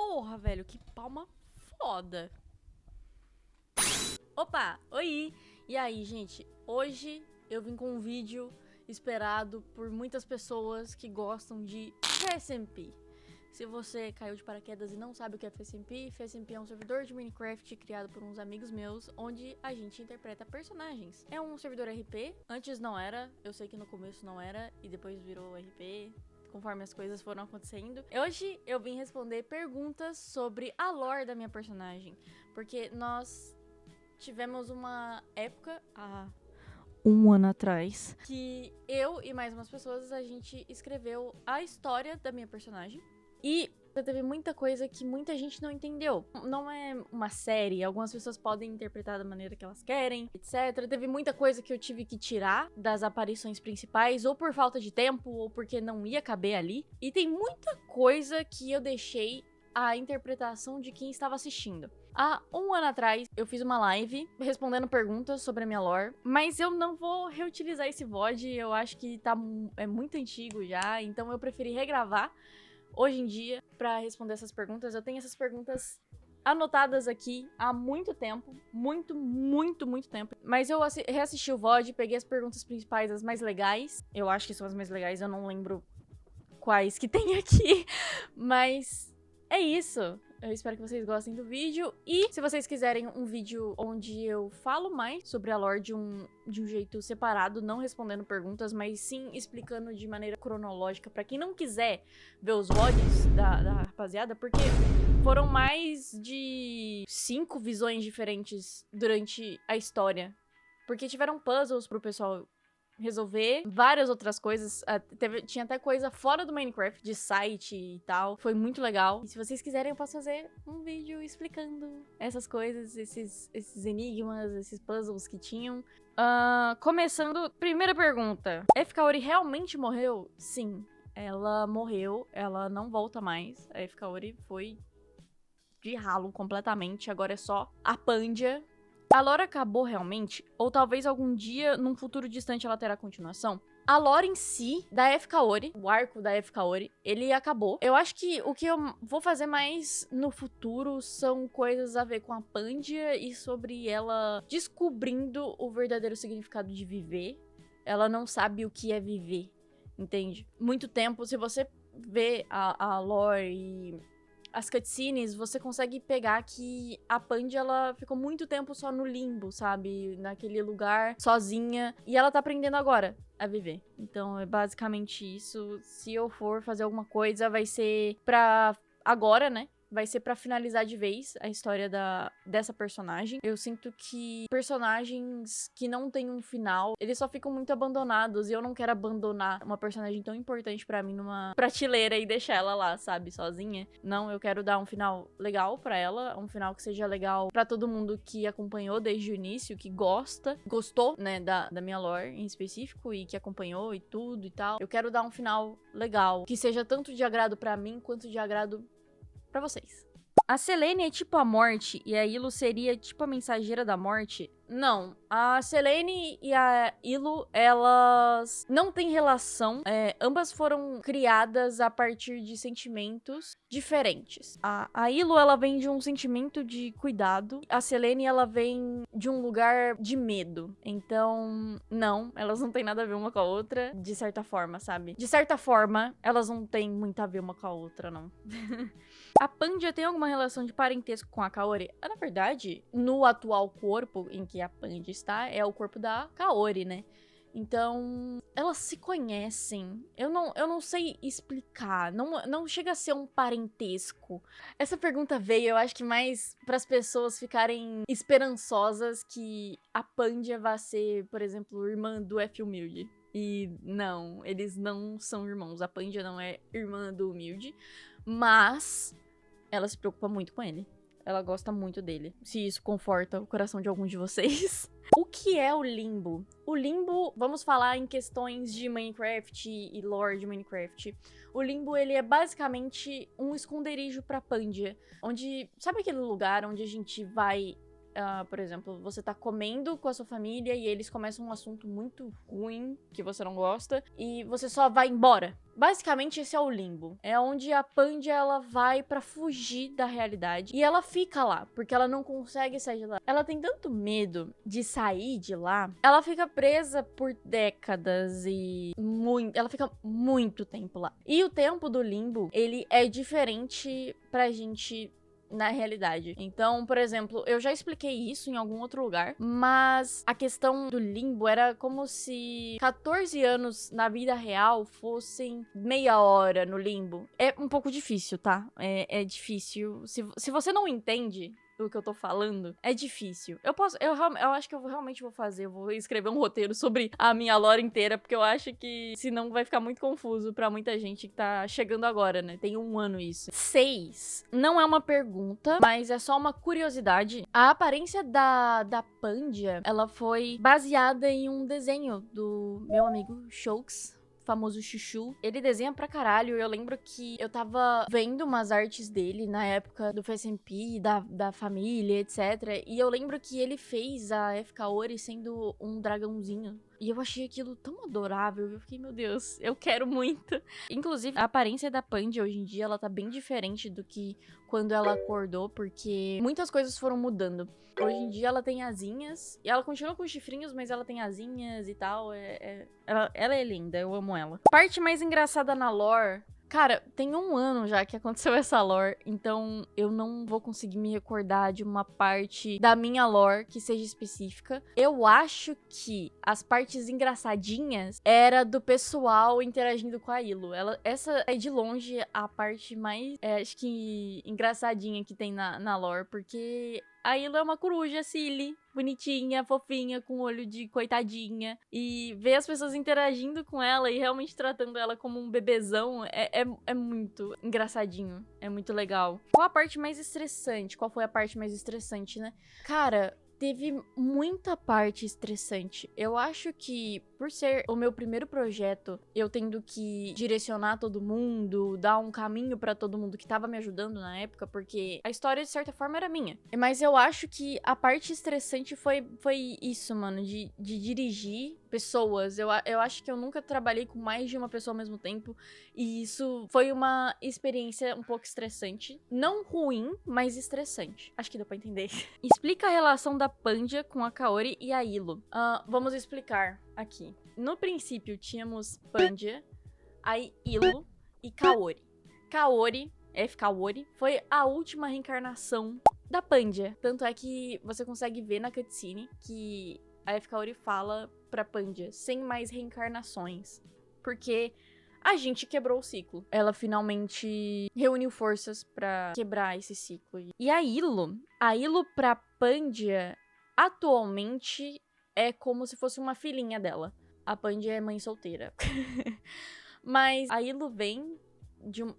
Porra, velho, que palma foda. Opa, oi! E aí, gente? Hoje eu vim com um vídeo esperado por muitas pessoas que gostam de FSMP. Se você caiu de paraquedas e não sabe o que é FSMP, FSMP é um servidor de Minecraft criado por uns amigos meus, onde a gente interpreta personagens. É um servidor RP, antes não era, eu sei que no começo não era, e depois virou RP, conforme as coisas foram acontecendo. Hoje eu vim responder perguntas sobre a lore da minha personagem, porque nós tivemos uma época, há um ano atrás, que eu e mais umas pessoas, a gente escreveu a história da minha personagem. E teve muita coisa que muita gente não entendeu. Não é uma série, algumas pessoas podem interpretar da maneira que elas querem, etc. Teve muita coisa que eu tive que tirar das aparições principais, ou por falta de tempo, ou porque não ia caber ali. E tem muita coisa que eu deixei à interpretação de quem estava assistindo. Há um ano atrás, eu fiz uma live respondendo perguntas sobre a minha lore, mas eu não vou reutilizar esse VOD, eu acho que é muito antigo já, então eu preferi regravar hoje em dia pra responder essas perguntas. Eu tenho essas perguntas anotadas aqui há muito tempo, muito tempo, mas eu reassisti o VOD, peguei as perguntas principais, as mais legais, eu acho que são as mais legais, eu não lembro quais que tem aqui, mas é isso. Eu espero que vocês gostem do vídeo. E se vocês quiserem um vídeo onde eu falo mais sobre a lore de um jeito separado, não respondendo perguntas, mas sim explicando de maneira cronológica pra quem não quiser ver os VODs da rapaziada, porque foram mais de 5 visões diferentes durante a história. Porque tiveram puzzles pro pessoal resolver, várias outras coisas, tinha até coisa fora do Minecraft, de site e tal, foi muito legal. E se vocês quiserem eu posso fazer um vídeo explicando essas coisas, esses enigmas, esses puzzles que tinham. Começando, primeira pergunta, FKaori realmente morreu? Sim, ela morreu, ela não volta mais, a FKaori foi de ralo completamente, agora é só a Pandia. A lore acabou realmente? Ou talvez algum dia, num futuro distante, ela terá continuação? A lore em si, da FKaori, o arco da FKaori, ele acabou. Eu acho que o que eu vou fazer mais no futuro são coisas a ver com a Pandia e sobre ela descobrindo o verdadeiro significado de viver. Ela não sabe o que é viver, entende? Muito tempo, se você vê a lore e as cutscenes, você consegue pegar que a Pandia, ela ficou muito tempo só no limbo, sabe? Naquele lugar, sozinha. E ela tá aprendendo agora a viver. Então, é basicamente isso. Se eu for fazer alguma coisa, vai ser pra agora, né? Vai ser pra finalizar de vez a história dessa personagem. Eu sinto que personagens que não têm um final, eles só ficam muito abandonados. E eu não quero abandonar uma personagem tão importante pra mim numa prateleira e deixar ela lá, sabe? Sozinha. Não, eu quero dar um final legal pra ela. Um final que seja legal pra todo mundo que acompanhou desde o início, que gostou, né, da minha lore em específico e que acompanhou e tudo e tal. Eu quero dar um final legal, que seja tanto de agrado pra mim quanto de agrado pra vocês. A Selene é tipo a morte e a Ilo seria tipo a mensageira da morte? Não. A Selene e a Ilo, elas não têm relação. Ambas foram criadas a partir de sentimentos diferentes. A Ilo, ela vem de um sentimento de cuidado. A Selene, ela vem de um lugar de medo. Então, não, elas não têm nada a ver uma com a outra, de certa forma, sabe? De certa forma, elas não têm muito a ver uma com a outra, não. A Pandia tem alguma relação de parentesco com a Kaori? Na verdade, no atual corpo em que a Pandia está, é o corpo da Kaori, né? Então, elas se conhecem. Eu não sei explicar. Não chega a ser um parentesco. Essa pergunta veio, eu acho que mais para as pessoas ficarem esperançosas que a Pandia vai ser, por exemplo, irmã do F Humilde. E não, eles não são irmãos. A Pandia não é irmã do Humilde, mas ela se preocupa muito com ele. Ela gosta muito dele. Se isso conforta o coração de algum de vocês. O que é o limbo? O limbo, vamos falar em questões de Minecraft e lore de Minecraft. O limbo, ele é basicamente um esconderijo pra Pandia. Onde, sabe aquele lugar onde a gente vai por exemplo, você tá comendo com a sua família e eles começam um assunto muito ruim que você não gosta e você só vai embora. Basicamente, esse é o limbo. É onde a Pandia, ela vai pra fugir da realidade. E ela fica lá, porque ela não consegue sair de lá. Ela tem tanto medo de sair de lá. Ela fica presa por décadas e ela fica muito tempo lá. E o tempo do limbo, ele é diferente pra gente na realidade. Então, por exemplo, eu já expliquei isso em algum outro lugar, mas a questão do limbo era como se 14 anos na vida real fossem meia hora no limbo. É um pouco difícil, tá? É difícil. Se você não entende do que eu tô falando, é difícil. Eu acho que eu realmente vou fazer. Eu vou escrever um roteiro sobre a minha lore inteira, porque eu acho que senão vai ficar muito confuso pra muita gente que tá chegando agora, né? Tem 1 ano isso. 6. Não é uma pergunta, mas é só uma curiosidade. A aparência da Pandia, ela foi baseada em um desenho do meu amigo Shulks, famoso Chuchu. Ele desenha pra caralho. Eu lembro que eu tava vendo umas artes dele na época do FSMP, da família, etc. E eu lembro que ele fez a F. Kaori sendo um dragãozinho. E eu achei aquilo tão adorável. Eu fiquei, meu Deus, eu quero muito. Inclusive, a aparência da Pandia hoje em dia, ela tá bem diferente do que quando ela acordou, porque muitas coisas foram mudando. Hoje em dia ela tem asinhas, e ela continua com chifrinhos, mas ela tem asinhas e tal. Ela é linda, eu amo ela. Parte mais engraçada na lore... Cara, tem 1 ano já que aconteceu essa lore, então eu não vou conseguir me recordar de uma parte da minha lore que seja específica. Eu acho que as partes engraçadinhas era do pessoal interagindo com a Ilo. Essa é de longe a parte mais, acho que, engraçadinha que tem na lore, porque a Ilo é uma coruja silly, bonitinha, fofinha, com olho de coitadinha. E ver as pessoas interagindo com ela e realmente tratando ela como um bebezão é muito engraçadinho. É muito legal. Qual a parte mais estressante? Qual foi a parte mais estressante, né? Cara, teve muita parte estressante. Eu acho que, por ser o meu primeiro projeto, eu tendo que direcionar todo mundo, dar um caminho pra todo mundo que tava me ajudando na época, porque a história, de certa forma, era minha. Mas eu acho que a parte estressante foi isso, mano, de dirigir pessoas. Eu acho que eu nunca trabalhei com mais de uma pessoa ao mesmo tempo, e isso foi uma experiência um pouco estressante. Não ruim, mas estressante. Acho que deu pra entender. Explica a relação da Pandia com a Kaori e a Ilo. Vamos explicar aqui. No princípio, tínhamos Pandia, aí Ilo e Kaori. Kaori, F. Kaori, foi a última reencarnação da Pandia. Tanto é que você consegue ver na cutscene que a F. Kaori fala pra Pandia, sem mais reencarnações. Porque a gente quebrou o ciclo. Ela finalmente reuniu forças pra quebrar esse ciclo. E a Ilo pra Pandia, atualmente, é como se fosse uma filhinha dela. A Pandia é mãe solteira. Mas a Ilo vem...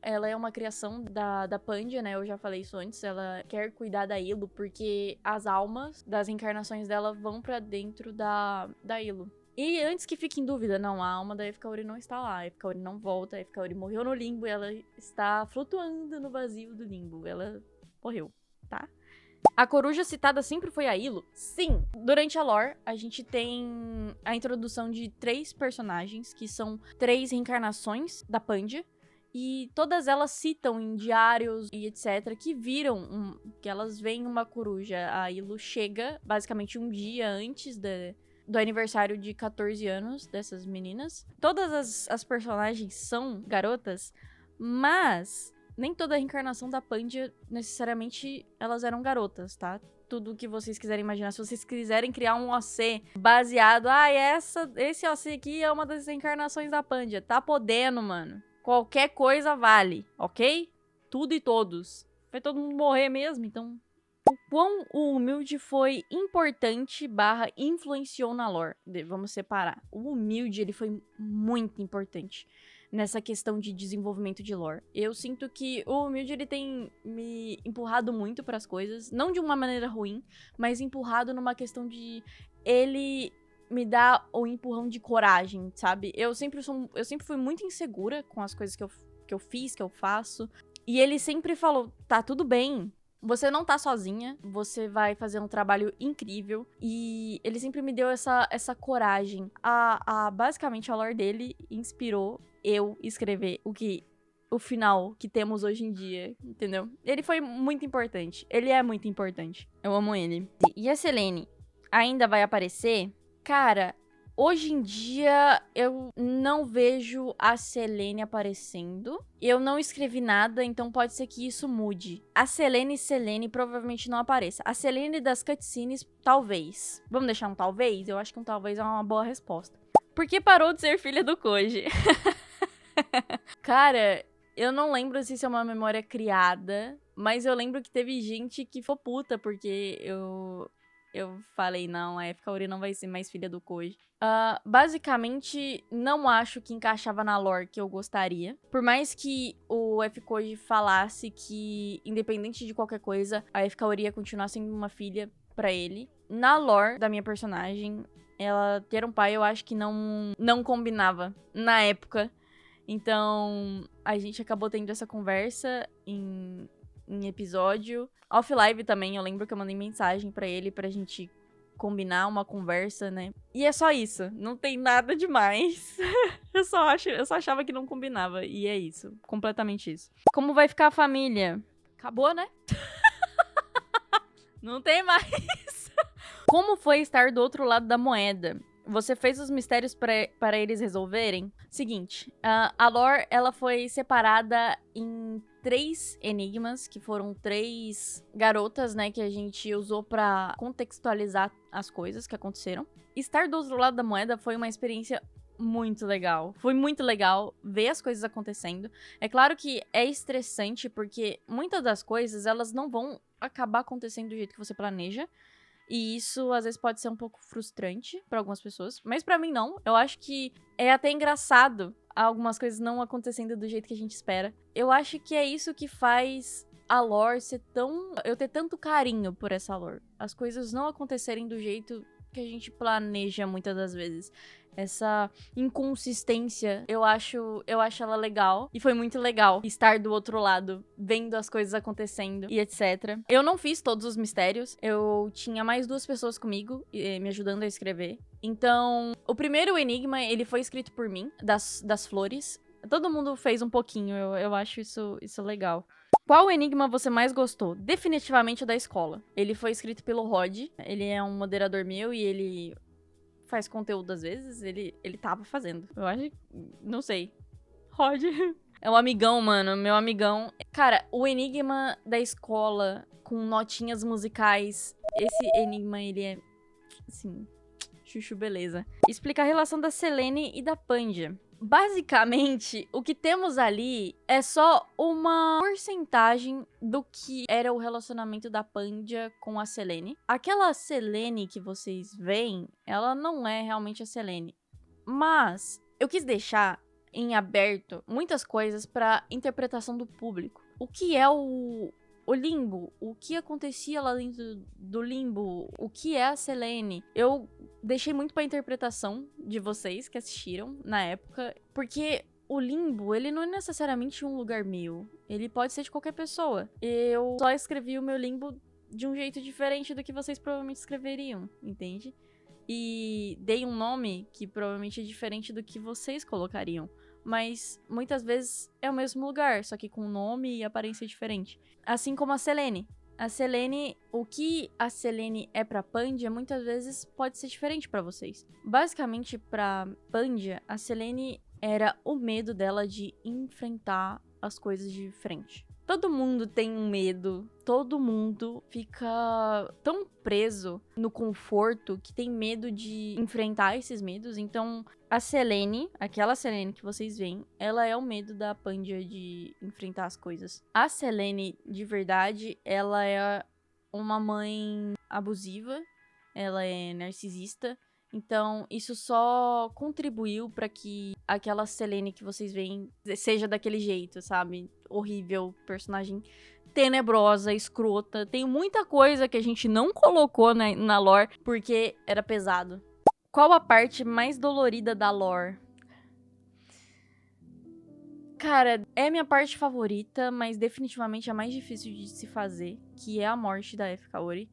ela é uma criação da Pandia, né? Eu já falei isso antes. Ela quer cuidar da Ilo porque as almas das encarnações dela vão pra dentro da Ilo. E antes que fique em dúvida, não, a alma da F. Kaori não está lá. A F. Kaori não volta. A F. Kaori morreu no limbo e ela está flutuando no vazio do limbo. Ela morreu, tá? A coruja citada sempre foi a Ilo? Sim! Durante a lore, a gente tem a introdução de 3 personagens, que são 3 reencarnações da Pandia. E todas elas citam em diários e etc. que viram, que elas veem uma coruja. A Ilo chega, basicamente, um dia antes do aniversário de 14 anos dessas meninas. Todas as personagens são garotas, mas nem toda a reencarnação da Pandia, necessariamente, elas eram garotas, tá? Tudo que vocês quiserem imaginar. Se vocês quiserem criar um OC baseado... esse OC aqui é uma das reencarnações da Pandia. Tá podendo, mano. Qualquer coisa vale, ok? Tudo e todos. Vai todo mundo morrer mesmo, então... O quão o humilde foi importante / influenciou na lore. Vamos separar. O humilde, ele foi muito importante nessa questão de desenvolvimento de lore. Eu sinto que o humilde, ele tem me empurrado muito pras coisas. Não de uma maneira ruim, mas empurrado numa questão de... Ele me dá o empurrão de coragem, sabe? Eu sempre fui muito insegura com as coisas que eu fiz, que eu faço. E ele sempre falou, tá tudo bem. você não tá sozinha, você vai fazer um trabalho incrível. E ele sempre me deu essa coragem. Basicamente, a lore dele inspirou eu escrever o final que temos hoje em dia, entendeu? Ele foi muito importante. Ele é muito importante. Eu amo ele. E a Selene ainda vai aparecer? Cara, hoje em dia eu não vejo a Selene aparecendo. Eu não escrevi nada, então pode ser que isso mude. A Selene provavelmente não apareça. A Selene das cutscenes, talvez. Vamos deixar um talvez? Eu acho que um talvez é uma boa resposta. Por que parou de ser filha do Koji? Cara, eu não lembro se isso é uma memória criada, mas eu lembro que teve gente que ficou puta porque eu falei, não, a F-Kaori não vai ser mais filha do Koji. Basicamente, não acho que encaixava na lore que eu gostaria. Por mais que o F-Koji falasse que, independente de qualquer coisa, a F-Kaori ia continuar sendo uma filha pra ele. Na lore da minha personagem, ela ter um pai, eu acho que não combinava na época. Então, a gente acabou tendo essa conversa em episódio. Off-live também, eu lembro que eu mandei mensagem pra ele pra gente combinar uma conversa, né? E é só isso, não tem nada demais. eu só achava que não combinava, e é isso, completamente isso. Como vai ficar a família? Acabou, né? Não tem mais. Como foi estar do outro lado da moeda? Você fez os mistérios para eles resolverem? Seguinte, a lore, ela foi separada em 3 enigmas, que foram 3 garotas, né, que a gente usou pra contextualizar as coisas que aconteceram. Estar do outro lado da moeda foi uma experiência muito legal. Foi muito legal ver as coisas acontecendo. É claro que é estressante, porque muitas das coisas, elas não vão acabar acontecendo do jeito que você planeja. E isso, às vezes, pode ser um pouco frustrante pra algumas pessoas. Mas pra mim, não. Eu acho que é até engraçado algumas coisas não acontecendo do jeito que a gente espera. Eu acho que é isso que faz a lore ser tão... eu ter tanto carinho por essa lore. As coisas não acontecerem do jeito que a gente planeja muitas das vezes. Essa inconsistência, eu acho ela legal. E foi muito legal estar do outro lado, vendo as coisas acontecendo e etc. Eu não fiz todos os mistérios. Eu tinha mais 2 pessoas comigo, me ajudando a escrever. Então, o primeiro enigma, ele foi escrito por mim, das flores. Todo mundo fez um pouquinho, eu acho isso legal. Qual enigma você mais gostou? Definitivamente o da escola. Ele foi escrito pelo Rod. Ele é um moderador meu e ele faz conteúdo às vezes. Ele tava fazendo. Eu acho... não sei. Rod. É um amigão, mano. Meu amigão. Cara, o enigma da escola com notinhas musicais. Esse enigma, ele é... assim... chuchu beleza. Explica a relação da Selene e da Pandia. Basicamente, o que temos ali é só uma porcentagem do que era o relacionamento da Pandia com a Selene. Aquela Selene que vocês veem, ela não é realmente a Selene. Mas eu quis deixar em aberto muitas coisas para interpretação do público. O que é o limbo? O que acontecia lá dentro do limbo? O que é a Selene? Eu deixei muito pra interpretação de vocês que assistiram na época, porque o limbo, ele não é necessariamente um lugar meu. Ele pode ser de qualquer pessoa. Eu só escrevi o meu limbo de um jeito diferente do que vocês provavelmente escreveriam, entende? E dei um nome que provavelmente é diferente do que vocês colocariam. Mas muitas vezes é o mesmo lugar, só que com nome e aparência diferente. Assim como a Selene. A Selene, o que a Selene é pra Pandia, muitas vezes pode ser diferente pra vocês. Basicamente, pra Pandia, a Selene era o medo dela de enfrentar as coisas de frente. Todo mundo tem um medo, todo mundo fica tão preso no conforto que tem medo de enfrentar esses medos. Então, a Selene, aquela Selene que vocês veem, ela é o medo da Pandia de enfrentar as coisas. A Selene, de verdade, ela é uma mãe abusiva, ela é narcisista. Então, isso só contribuiu pra que aquela Selene que vocês veem seja daquele jeito, sabe? Horrível, personagem tenebrosa, escrota. Tem muita coisa que a gente não colocou na lore porque era pesado. Qual a parte mais dolorida da lore? Cara, é minha parte favorita, mas definitivamente a mais difícil de se fazer, que é a morte da F. Kaori.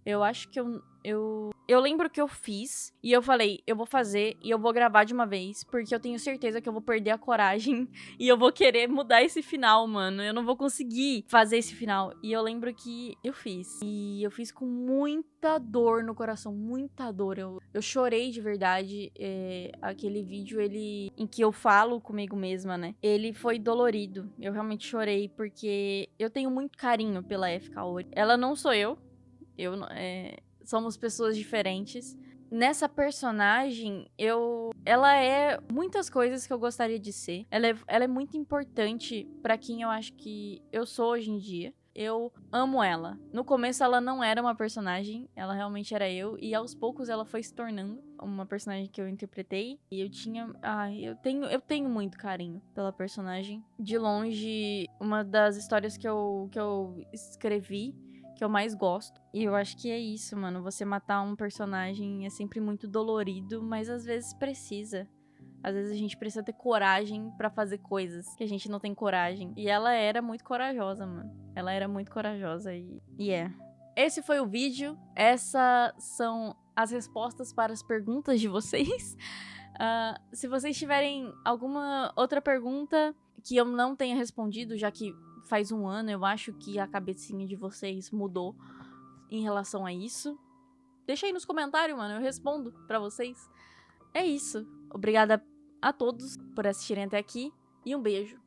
Eu acho que eu lembro que eu fiz e eu falei, eu vou fazer e eu vou gravar de uma vez, porque eu tenho certeza que eu vou perder a coragem e eu vou querer mudar esse final, mano. Eu não vou conseguir fazer esse final. E eu lembro que eu fiz. E eu fiz com muita dor no coração, muita dor. Eu chorei de verdade. Aquele vídeo, em que eu falo comigo mesma, né? Ele foi dolorido. Eu realmente chorei porque eu tenho muito carinho pela F. Kaori. Ela não sou eu. Somos pessoas diferentes. Nessa personagem, ela é muitas coisas que eu gostaria de ser. Ela é muito importante pra quem eu acho que eu sou hoje em dia. Eu amo ela. No começo ela não era uma personagem, ela realmente era eu. E aos poucos ela foi se tornando uma personagem que eu interpretei. E eu tenho muito carinho pela personagem. De longe, uma das histórias que eu escrevi, que eu mais gosto. E eu acho que é isso, mano. Você matar um personagem é sempre muito dolorido, mas às vezes precisa. Às vezes a gente precisa ter coragem pra fazer coisas que a gente não tem coragem. E ela era muito corajosa, mano. Ela era muito corajosa e é. Esse foi o vídeo. Essas são as respostas para as perguntas de vocês. Se vocês tiverem alguma outra pergunta que eu não tenha respondido, já que faz um ano, eu acho que a cabecinha de vocês mudou em relação a isso, deixa aí nos comentários, mano, eu respondo pra vocês. É isso. Obrigada a todos por assistirem até aqui e um beijo.